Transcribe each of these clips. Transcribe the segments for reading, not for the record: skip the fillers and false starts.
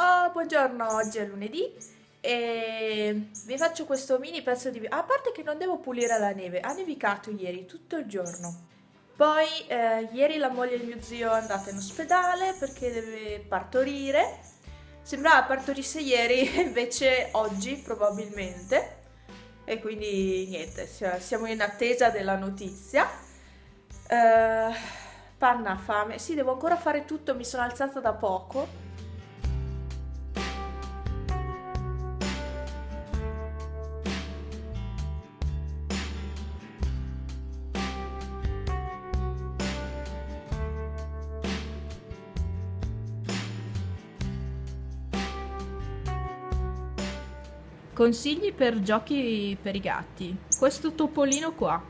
Oh, buongiorno, oggi è lunedì e vi faccio questo mini pezzo di... A parte che non devo pulire la neve, ha nevicato ieri tutto il giorno. Poi ieri la moglie di mio zio è andata in ospedale perché deve partorire. Sembrava partorisse ieri, invece oggi probabilmente. E quindi niente, siamo in attesa della notizia. Eh, Panna fame. Sì, devo ancora fare tutto, mi sono alzata da poco. Consigli per giochi per i gatti. Questo topolino qua,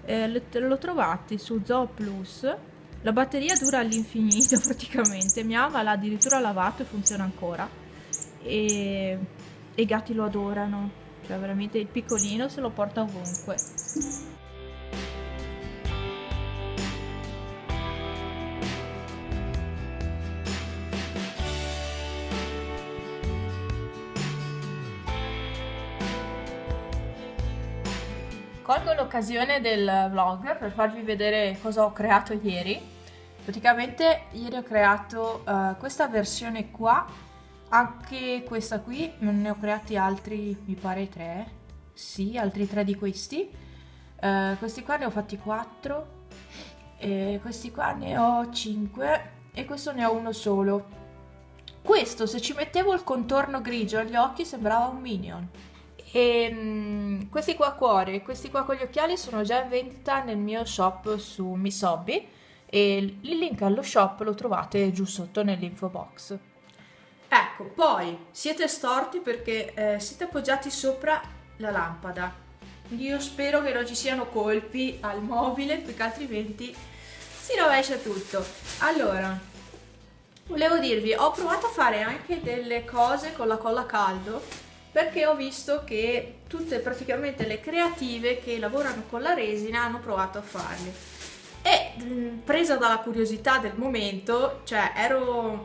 lo trovate su Zoo Plus. La batteria dura all'infinito praticamente. Mia mamma l'ha addirittura lavato e funziona ancora. E, e i gatti lo adorano. Cioè veramente il piccolino se lo porta ovunque. Colgo l'occasione del vlog per farvi vedere cosa ho creato ieri. Praticamente ieri ho creato questa versione qua, anche questa qui, ne ho creati altri, mi pare 3, sì, altri 3 di questi. Questi qua ne ho fatti 4, e questi qua ne ho 5 e questo ne ho uno solo. Questo, se ci mettevo il contorno grigio agli occhi, sembrava un minion. Questi qua a cuore e questi qua con gli occhiali sono già in vendita nel mio shop su Miss Hobby e il link allo shop lo trovate giù sotto nell'info box. Ecco, poi siete storti perché siete appoggiati sopra la lampada. Quindi io spero che non ci siano colpi al mobile perché altrimenti si rovescia tutto. Allora, volevo dirvi, ho provato a fare anche delle cose con la colla a caldo perché ho visto che tutte praticamente le creative che lavorano con la resina hanno provato a farle. E presa dalla curiosità del momento, cioè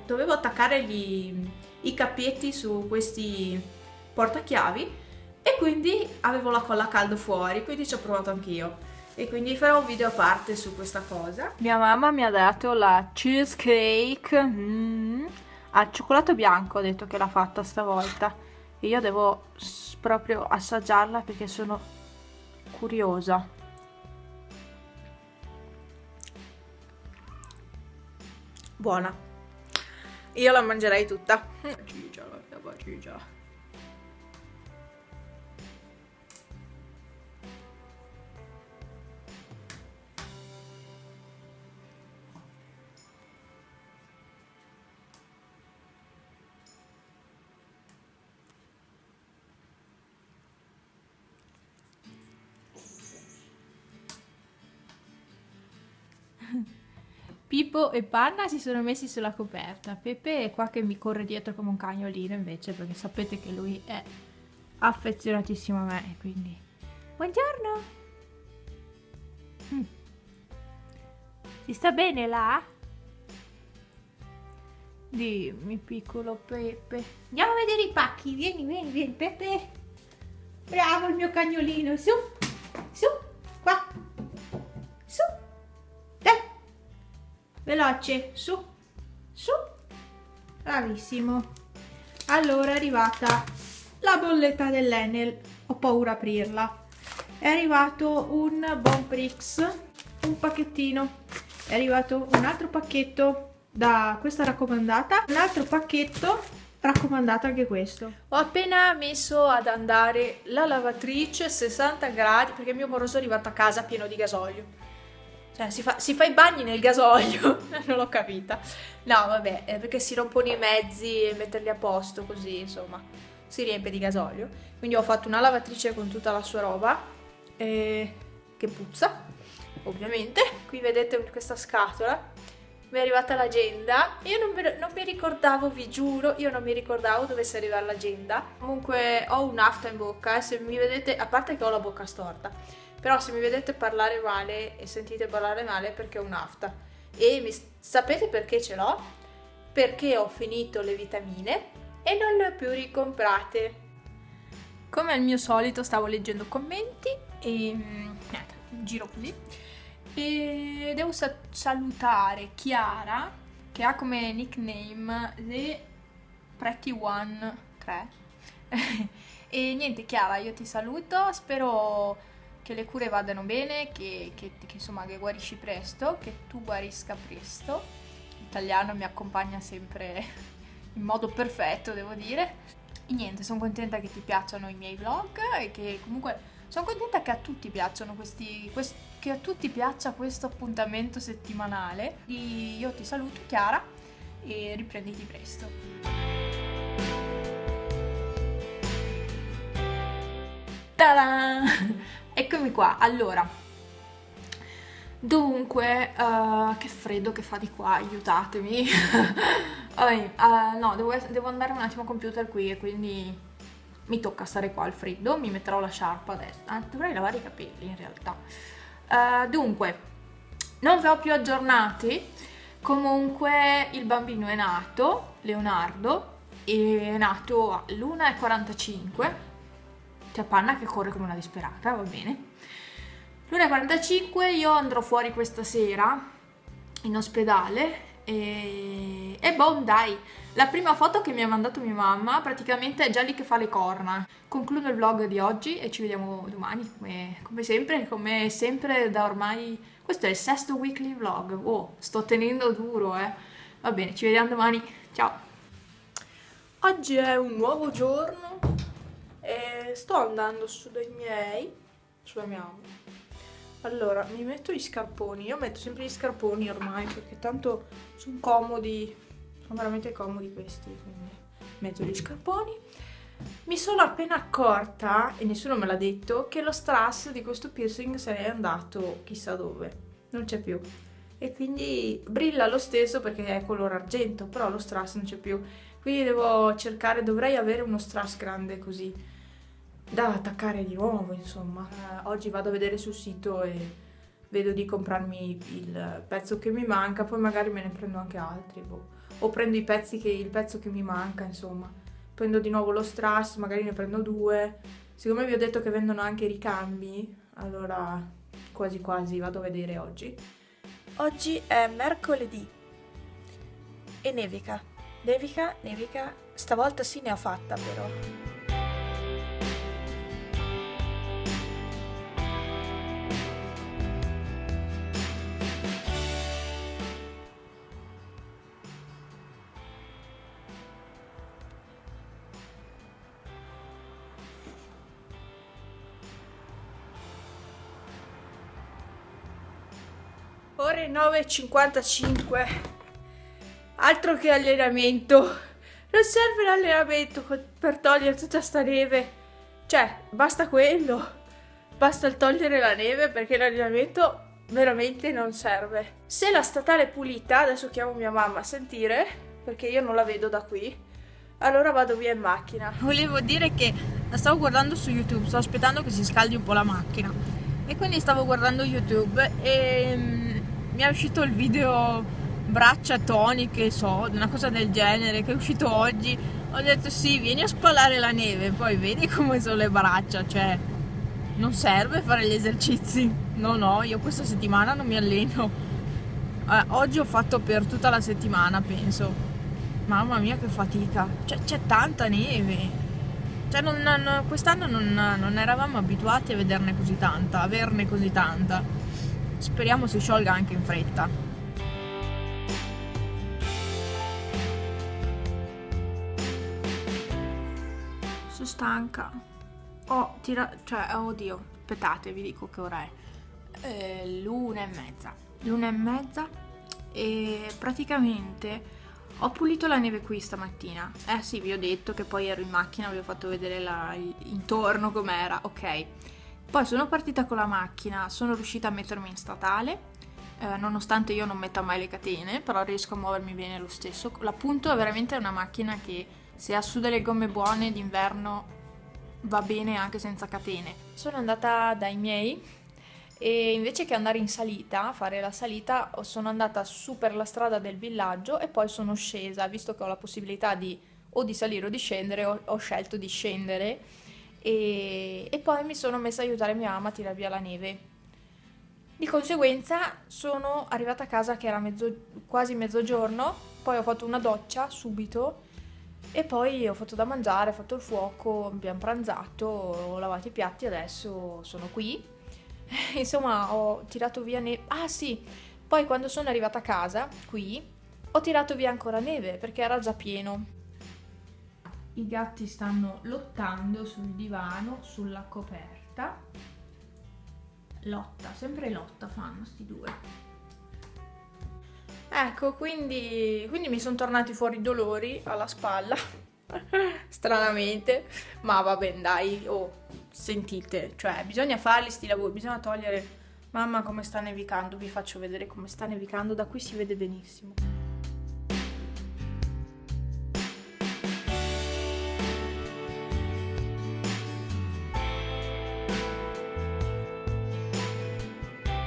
dovevo attaccare i cappietti su questi portachiavi e quindi avevo la colla a caldo fuori, quindi ci ho provato anch'io. E quindi farò un video a parte su questa cosa. Mia mamma mi ha dato la cheesecake al cioccolato bianco, ha detto che l'ha fatta stavolta. E io devo proprio assaggiarla perché sono curiosa. Buona. Io la mangerei tutta. Bacigia, la bacigia. Pippo e Panna si sono messi sulla coperta. Pepe è qua che mi corre dietro come un cagnolino invece, perché sapete che lui è affezionatissimo a me e quindi... Buongiorno! Si sta bene là? Dimmi, piccolo Pepe. Andiamo a vedere i pacchi. Vieni, vieni, vieni, Pepe. Bravo il mio cagnolino. Su, su, qua. Su. Dai. Veloce, su, su. Bravissimo. Allora è arrivata la bolletta dell'Enel. Ho paura a aprirla. È arrivato un Bonprix, un pacchettino. È arrivato un altro pacchetto da questa raccomandata, un altro pacchetto raccomandato anche questo. Ho appena messo ad andare la lavatrice 60 gradi perché il mio moroso è arrivato a casa pieno di gasolio. Cioè si fa i bagni nel gasolio. Non l'ho capita. No, vabbè, perché si rompono i mezzi e metterli a posto così, insomma, si riempie di gasolio. Quindi ho fatto una lavatrice con tutta la sua roba che puzza, ovviamente. Qui vedete questa scatola. Mi è arrivata l'agenda. Io non mi ricordavo, vi giuro, io non mi ricordavo dovesse arrivare l'agenda. Comunque ho un'afta in bocca, se mi vedete, a parte che ho la bocca storta, però se mi vedete parlare male e sentite parlare male è perché ho un'afta. E sapete perché ce l'ho? Perché ho finito le vitamine e non le ho più ricomprate. Come al mio solito stavo leggendo commenti e niente, giro così. E devo salutare Chiara, che ha come nickname The Pretty One 3. E niente Chiara, io ti saluto, spero che le cure vadano bene, che insomma che guarisci presto, che tu guarisca presto. L'italiano mi accompagna sempre in modo perfetto, devo dire. E niente, sono contenta che ti piacciono i miei vlog e che comunque sono contenta che a tutti piacciono che a tutti piaccia questo appuntamento settimanale. Io ti saluto Chiara e riprenditi presto. Ta-da! Eccomi qua, allora, dunque, che freddo che fa di qua, aiutatemi. No, devo andare un attimo a computer qui e quindi mi tocca stare qua al freddo, mi metterò la sciarpa adesso, dovrei lavare i capelli in realtà. Dunque, non vi ho più aggiornati, comunque il bambino è nato, Leonardo, è nato all'1:45, c'è Panna che corre come una disperata, va bene. L'1:45 io andrò fuori questa sera in ospedale e boh, dai, la prima foto che mi ha mandato mia mamma praticamente è già lì che fa le corna. Concludo il vlog di oggi e ci vediamo domani, come sempre da ormai. Questo è il 6º weekly vlog, oh, sto tenendo duro, Va bene, ci vediamo domani, ciao! Oggi è un nuovo giorno e sto andando su dai miei, sulla mia mamma. Allora, mi metto gli scarponi, io metto sempre gli scarponi ormai perché tanto sono comodi, sono veramente comodi questi, quindi metto gli scarponi. Mi sono appena accorta, e nessuno me l'ha detto, che lo strass di questo piercing se n'è andato chissà dove, non c'è più. E quindi brilla lo stesso perché è color argento, però lo strass non c'è più. Quindi dovrei avere uno strass grande così da attaccare di nuovo, insomma. Oggi vado a vedere sul sito e vedo di comprarmi il pezzo che mi manca, poi magari me ne prendo anche altri, o prendo il pezzo che mi manca, insomma. Prendo di nuovo lo strass, magari ne prendo 2. Siccome vi ho detto che vendono anche i ricambi, allora quasi quasi vado a vedere oggi. Oggi è mercoledì e nevica, stavolta sì ne ha fatta però. Ore 9:55, altro che allenamento, non serve l'allenamento per togliere tutta sta neve, cioè basta quello, basta il togliere la neve perché l'allenamento veramente non serve. Se la statale è pulita, adesso chiamo mia mamma a sentire perché io non la vedo da qui, allora vado via in macchina. Volevo dire che la stavo guardando su YouTube, sto aspettando che si scaldi un po' la macchina e quindi stavo guardando YouTube e mi è uscito il video braccia toniche, una cosa del genere che è uscito oggi. Ho detto sì, vieni a spalare la neve, poi vedi come sono le braccia, cioè non serve fare gli esercizi. No, io questa settimana non mi alleno. Oggi ho fatto per tutta la settimana, penso. Mamma mia che fatica, cioè c'è tanta neve. Cioè quest'anno non eravamo abituati a averne così tanta. Speriamo si sciolga anche in fretta. Sono stanca. Oddio, aspettate, vi dico che ora è. L'1:30. L'1:30 e praticamente ho pulito la neve qui stamattina. Sì, vi ho detto che poi ero in macchina, vi ho fatto vedere intorno com'era, ok. Poi sono partita con la macchina, sono riuscita a mettermi in statale, nonostante io non metta mai le catene, però riesco a muovermi bene lo stesso. La Punto è veramente una macchina che se ha su delle gomme buone d'inverno va bene anche senza catene. Sono andata dai miei e invece che andare in salita, fare la salita, sono andata su per la strada del villaggio e poi sono scesa, visto che ho la possibilità di o di salire o di scendere, ho scelto di scendere e poi mi sono messa a aiutare mia mamma a tirare via la neve. Di conseguenza sono arrivata a casa che era quasi mezzogiorno, poi ho fatto una doccia subito e poi ho fatto da mangiare, ho fatto il fuoco, abbiamo pranzato, ho lavato i piatti, adesso sono qui. Insomma, ho tirato via neve. Ah sì, poi quando sono arrivata a casa, qui, ho tirato via ancora neve perché era già pieno. I gatti stanno lottando sul divano, sulla coperta. Lotta, sempre lotta fanno sti due. Ecco, quindi mi sono tornati fuori i dolori alla spalla, stranamente, ma vabbè dai, oh, sentite, cioè bisogna farli sti lavori, bisogna togliere. Mamma come sta nevicando, vi faccio vedere come sta nevicando, da qui si vede benissimo.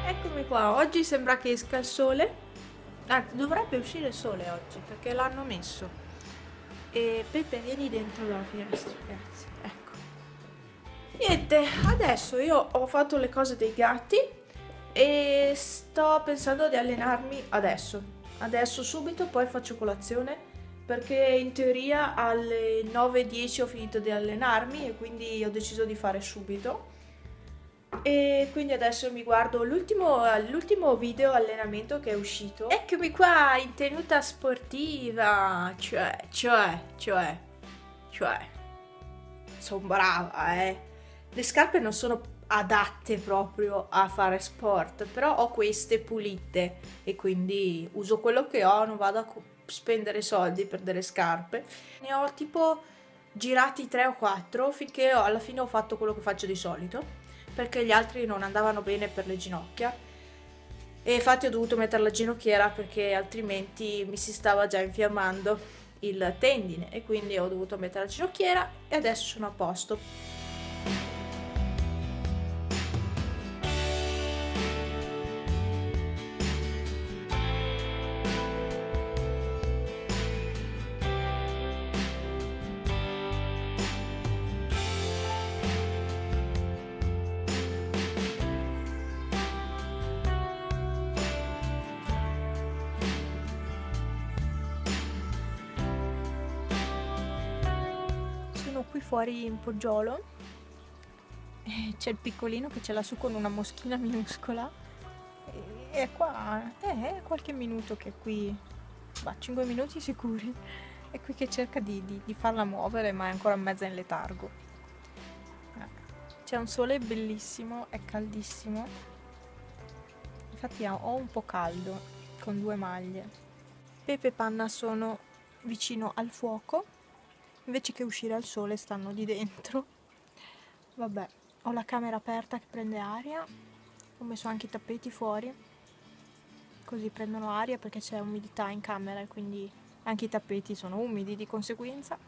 Eccomi qua, oggi sembra che esca il sole. Dovrebbe uscire il sole oggi perché l'hanno messo. E Peppe, vieni dentro dalla finestra, grazie. Ecco. Niente, adesso io ho fatto le cose dei gatti e sto pensando di allenarmi adesso. Adesso subito, poi faccio colazione perché in teoria alle 9:10 ho finito di allenarmi e quindi ho deciso di fare subito. E quindi adesso mi guardo l'ultimo video allenamento che è uscito. Eccomi qua in tenuta sportiva, cioè, sono brava, Le scarpe non sono adatte proprio a fare sport, però ho queste pulite e quindi uso quello che ho, non vado a spendere soldi per delle scarpe. Ne ho tipo girati 3 o 4 finché alla fine ho fatto quello che faccio di solito, perché gli altri non andavano bene per le ginocchia e infatti ho dovuto mettere la ginocchiera perché altrimenti mi si stava già infiammando il tendine e quindi ho dovuto mettere la ginocchiera e adesso sono a posto. Qui fuori in poggiolo c'è il piccolino che ce l'ha su con una moschina minuscola e è qua, è qualche minuto che è qui, 5 minuti sicuri, è qui che cerca di farla muovere, ma è ancora mezza in letargo. C'è un sole bellissimo, è caldissimo, infatti ho un po' caldo con 2 maglie. Pepe e Panna sono vicino al fuoco, invece che uscire al sole stanno lì dentro. Vabbè, ho la camera aperta che prende aria, ho messo anche i tappeti fuori, così prendono aria perché c'è umidità in camera e quindi anche i tappeti sono umidi di conseguenza.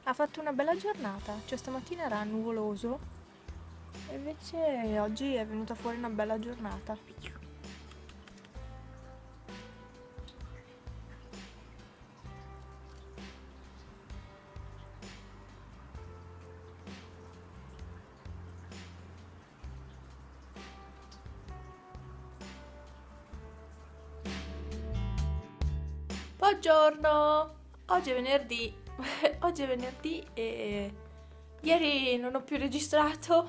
Ha fatto una bella giornata, cioè stamattina era nuvoloso e invece oggi è venuta fuori una bella giornata. Buongiorno, oggi è venerdì, oggi è venerdì e ieri non ho più registrato,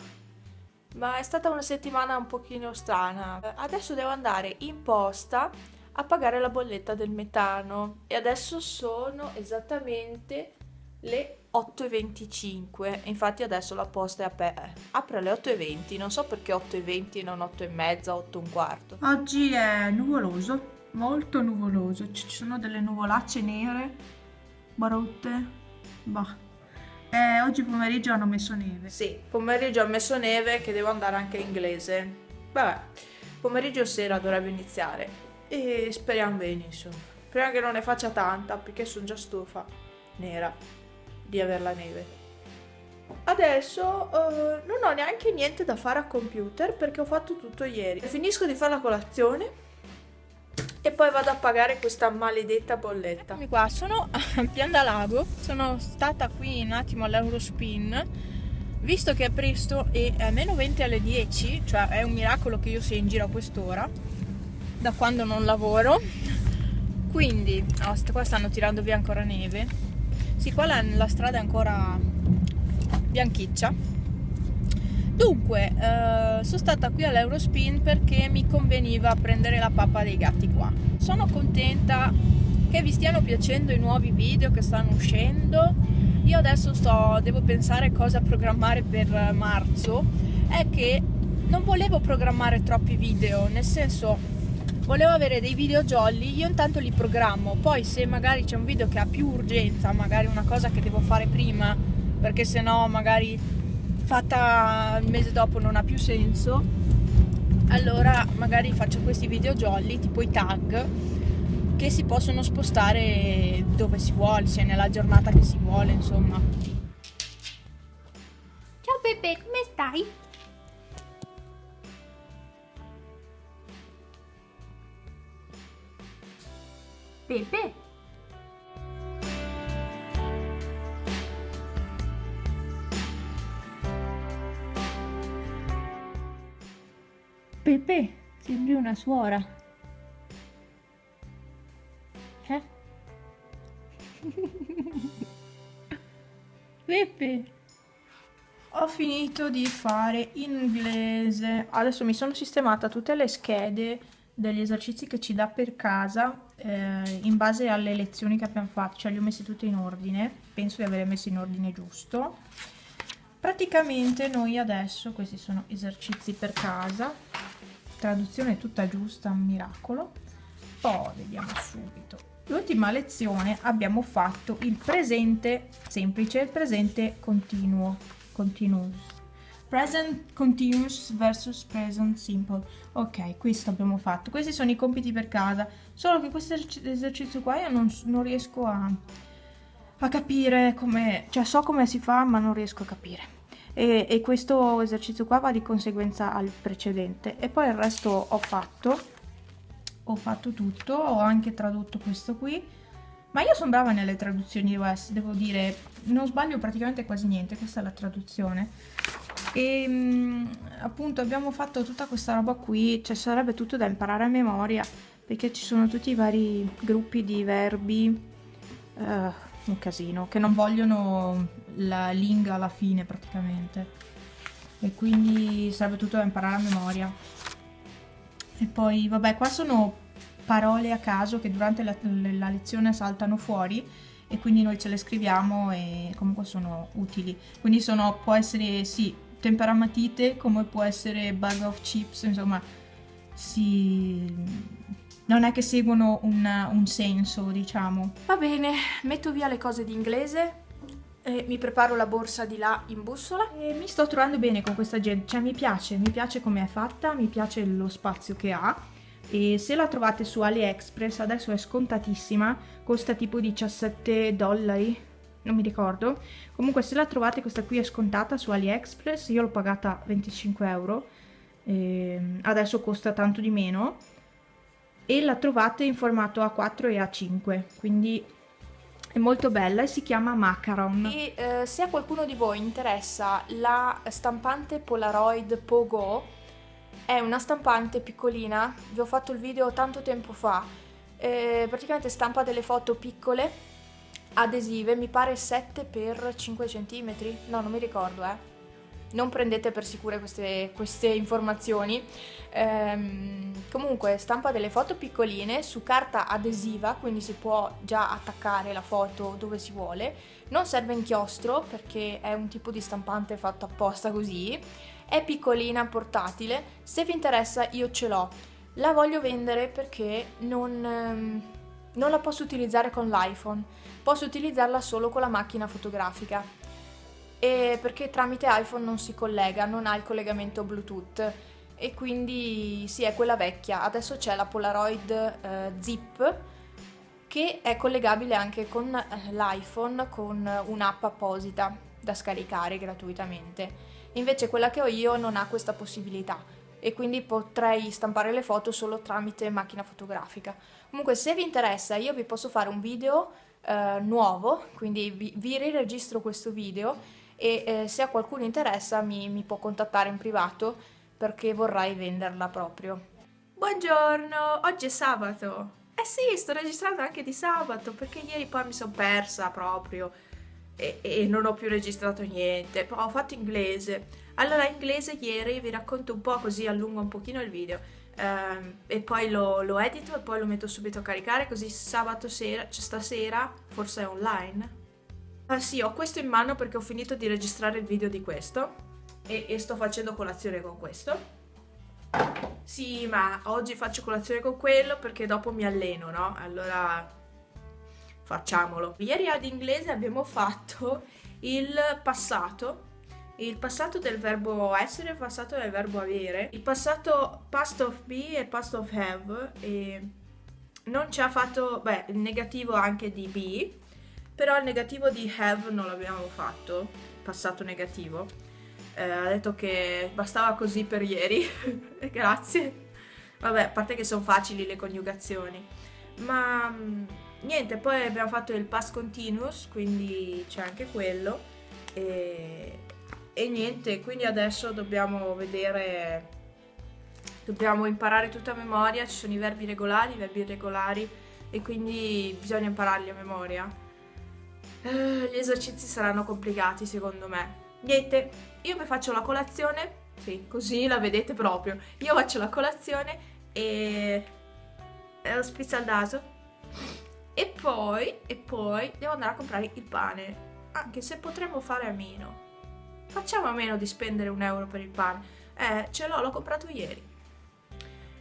ma è stata una settimana un pochino strana. Adesso devo andare in posta a pagare la bolletta del metano e adesso sono esattamente le 8:25, infatti adesso la posta apre alle 8:20, non so perché 8:20 e non 8:30, 8:15. Oggi è nuvoloso. Molto nuvoloso, ci sono delle nuvolacce nere, brutte, oggi pomeriggio hanno messo neve. Sì, pomeriggio ha messo neve che devo andare anche in inglese. Vabbè, pomeriggio sera dovrebbe iniziare e speriamo bene, insomma. Speriamo che non ne faccia tanta perché sono già stufa, nera, di aver la neve. Adesso non ho neanche niente da fare a computer perché ho fatto tutto ieri. Finisco di fare la colazione e poi vado a pagare questa maledetta bolletta. Eccomi qua, sono a Piandalago, sono stata qui un attimo all'Eurospin, visto che è presto e è meno 20 alle 10, cioè è un miracolo che io sia in giro a quest'ora, da quando non lavoro, quindi qua stanno tirando via ancora neve, sì, qua la strada è ancora bianchiccia. Dunque, sono stata qui all'Eurospin perché mi conveniva prendere la pappa dei gatti qua. Sono contenta che vi stiano piacendo i nuovi video che stanno uscendo. Io adesso devo pensare cosa programmare per marzo. È che non volevo programmare troppi video, nel senso, volevo avere dei video jolly, io intanto li programmo, poi se magari c'è un video che ha più urgenza, magari una cosa che devo fare prima, perché sennò magari fatta il mese dopo non ha più senso, allora magari faccio questi video jolly tipo i tag che si possono spostare dove si vuole, sia nella giornata che si vuole, insomma. Ciao Pepe, come stai? Pepe? Pepe, sembri una suora. Eh? Pepe. Ho finito di fare inglese. Adesso mi sono sistemata tutte le schede degli esercizi che ci dà per casa in base alle lezioni che abbiamo fatto, cioè li ho messi tutti in ordine. Penso di averli messi in ordine giusto. Praticamente noi adesso, questi sono esercizi per casa, traduzione tutta giusta, un miracolo. Poi vediamo subito. L'ultima lezione abbiamo fatto il presente semplice e il presente continuo, continuous. Present continuous versus present simple. Ok, questo abbiamo fatto. Questi sono i compiti per casa, solo che questo esercizio qua io non riesco a capire come, cioè so come si fa ma non riesco a capire, e questo esercizio qua va di conseguenza al precedente, e poi il resto ho fatto tutto, ho anche tradotto questo qui, ma io sono brava nelle traduzioni US, devo dire, non sbaglio praticamente quasi niente. Questa è la traduzione e appunto abbiamo fatto tutta questa roba qui, cioè sarebbe tutto da imparare a memoria perché ci sono tutti i vari gruppi di verbi, un casino, che non vogliono la linga alla fine praticamente, e quindi sarebbe tutto da imparare a memoria. E poi vabbè, qua sono parole a caso che durante la lezione saltano fuori e quindi noi ce le scriviamo e comunque sono utili. Quindi può essere sì, temperamatite, come può essere bag of chips, insomma non è che seguono un senso, diciamo. Va bene, metto via le cose di inglese e mi preparo la borsa di là in bussola. E mi sto trovando bene con questa gente, cioè mi piace come è fatta, mi piace lo spazio che ha, e se la trovate su AliExpress adesso è scontatissima, costa tipo $17, non mi ricordo. Comunque se la trovate, questa qui è scontata su AliExpress, io l'ho pagata 25 euro, adesso costa tanto di meno, e la trovate in formato A4 e A5, quindi è molto bella e si chiama Macaron. E se a qualcuno di voi interessa la stampante Polaroid Pogo, è una stampante piccolina, vi ho fatto il video tanto tempo fa, praticamente stampa delle foto piccole, adesive, mi pare 7x5 cm, no, non mi ricordo, non prendete per sicure queste informazioni. Comunque stampa delle foto piccoline su carta adesiva, quindi si può già attaccare la foto dove si vuole, non serve inchiostro perché è un tipo di stampante fatto apposta così, è piccolina, portatile. Se vi interessa io ce l'ho, la voglio vendere perché non la posso utilizzare con l'iPhone, posso utilizzarla solo con la macchina fotografica, e perché tramite iPhone non si collega, non ha il collegamento Bluetooth, e quindi sì, è quella vecchia. Adesso c'è la Polaroid Zip che è collegabile anche con l'iPhone con un'app apposita da scaricare gratuitamente, invece quella che ho io non ha questa possibilità, e quindi potrei stampare le foto solo tramite macchina fotografica. Comunque se vi interessa io vi posso fare un video nuovo, quindi vi riregistro questo video e se a qualcuno interessa mi può contattare in privato perché vorrei venderla proprio. Buongiorno, oggi è sabato. Eh sì, sto registrando anche di sabato perché ieri poi mi sono persa proprio e non ho più registrato niente. Poi ho fatto inglese. Allora, inglese ieri vi racconto un po' così allungo un pochino il video e poi lo edito e poi lo metto subito a caricare così sabato sera, cioè stasera, forse è online. Ah sì, ho questo in mano perché ho finito di registrare il video di questo e sto facendo colazione con questo. Sì, ma oggi faccio colazione con quello perché dopo mi alleno, no? Allora facciamolo. Ieri ad inglese abbiamo fatto il passato del verbo essere, il passato del verbo avere, il passato past of be e past of have e non ci ha fatto, beh, il negativo anche di be, però il negativo di have non l'abbiamo fatto, passato negativo. Ha detto che bastava così per ieri, grazie. Vabbè, a parte che sono facili le coniugazioni, ma niente, poi abbiamo fatto il past continuous, quindi c'è anche quello e niente, quindi adesso dobbiamo imparare tutta a memoria, ci sono i verbi regolari e quindi bisogna impararli a memoria. Gli esercizi saranno complicati secondo me. Niente, io mi faccio la colazione, sì, così la vedete proprio. Io faccio la colazione e lo sprizzo al naso e poi devo andare a comprare il pane, anche se potremmo fare a meno. Facciamo a meno di spendere €1 per il pane. Ce l'ho comprato ieri.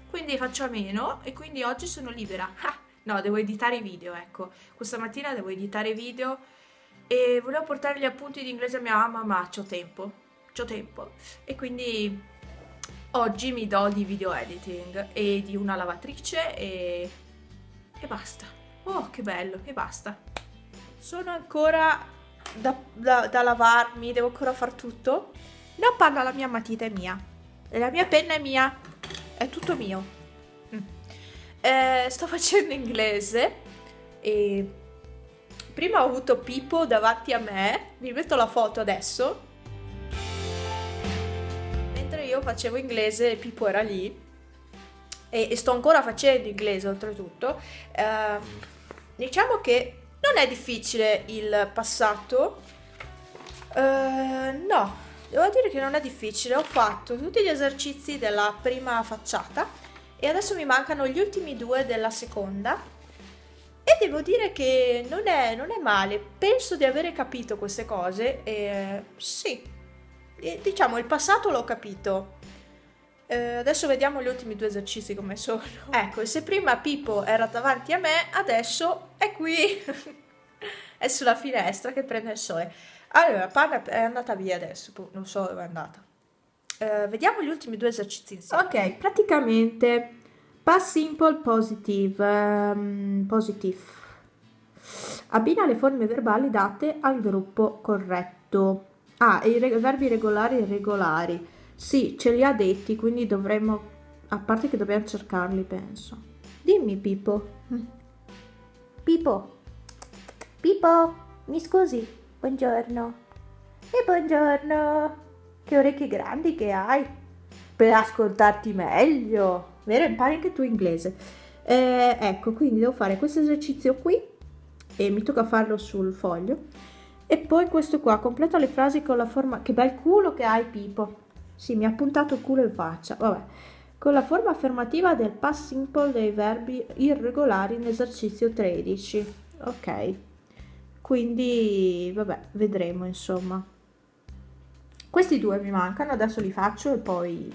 Quindi faccio a meno e quindi oggi sono libera. Ah, no, devo editare i video, ecco. Questa mattina devo editare i video e volevo portare gli appunti di inglese a mia mamma, ma c'ho tempo. E quindi oggi mi do di video editing e di una lavatrice e basta. Oh, che bello, e basta. Sono ancora da lavarmi, devo ancora far tutto. La panna, la mia matita è mia. E la mia penna è mia. È tutto mio. Sto facendo inglese e prima ho avuto Pippo davanti a me. Vi metto la foto adesso. Mentre io facevo inglese, Pippo era lì e sto ancora facendo inglese oltretutto. Diciamo che non è difficile il passato. No, devo dire che non è difficile. Ho fatto tutti gli esercizi della prima facciata e adesso mi mancano gli ultimi 2 della seconda e devo dire che non è male. Penso di avere capito queste cose e sì, diciamo il passato l'ho capito. Adesso vediamo gli ultimi 2 esercizi come sono. Ecco, e se prima Pippo era davanti a me, adesso è qui. È sulla finestra che prende il sole. Allora, Panna è andata via adesso, non so dove è andata. Vediamo gli ultimi 2 esercizi insieme. Ok, praticamente past simple positive. Abbina le forme verbali date al gruppo corretto. Ah, i verbi regolari e irregolari. Sì, ce li ha detti, quindi dovremmo, a parte che dobbiamo cercarli, penso. Dimmi, Pippo. Pippo, mi scusi? Buongiorno. E buongiorno. Che orecchie grandi che hai. Per ascoltarti meglio. Vero? Impari anche tu inglese. Ecco, quindi devo fare questo esercizio qui e mi tocca farlo sul foglio. E poi questo qua, completa le frasi con la forma... Che bel culo che hai, Pippo. Sì, mi ha puntato il culo in faccia. Vabbè. Con la forma affermativa del past simple dei verbi irregolari in esercizio 13. Ok. Quindi, vabbè, vedremo, insomma. Questi 2 mi mancano, adesso li faccio e poi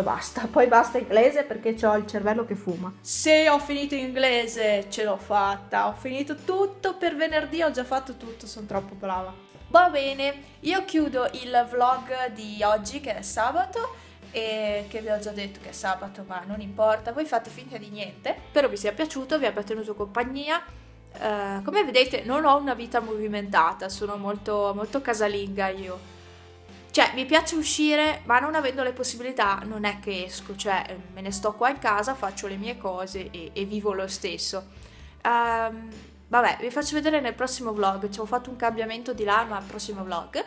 basta. Poi basta inglese perché ho il cervello che fuma. Se ho finito inglese, ce l'ho fatta. Ho finito tutto per venerdì, ho già fatto tutto, sono troppo brava. Va bene, io chiudo il vlog di oggi che è sabato e che vi ho già detto che è sabato, ma non importa, voi fate finta di niente. Spero vi sia piaciuto, vi abbia tenuto compagnia. Come vedete non ho una vita movimentata, sono molto, molto casalinga io. cioè mi piace uscire, ma non avendo le possibilità non è che esco, cioè me ne sto qua in casa, faccio le mie cose e vivo lo stesso. Vabbè, vi faccio vedere nel prossimo vlog, ci ho fatto un cambiamento di là, ma al prossimo vlog.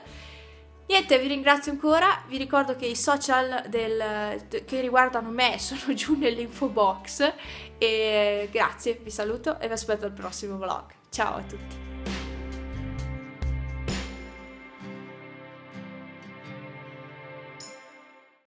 Niente, vi ringrazio ancora, vi ricordo che i social che riguardano me sono giù nell'info box e grazie, vi saluto e vi aspetto al prossimo vlog. Ciao a tutti!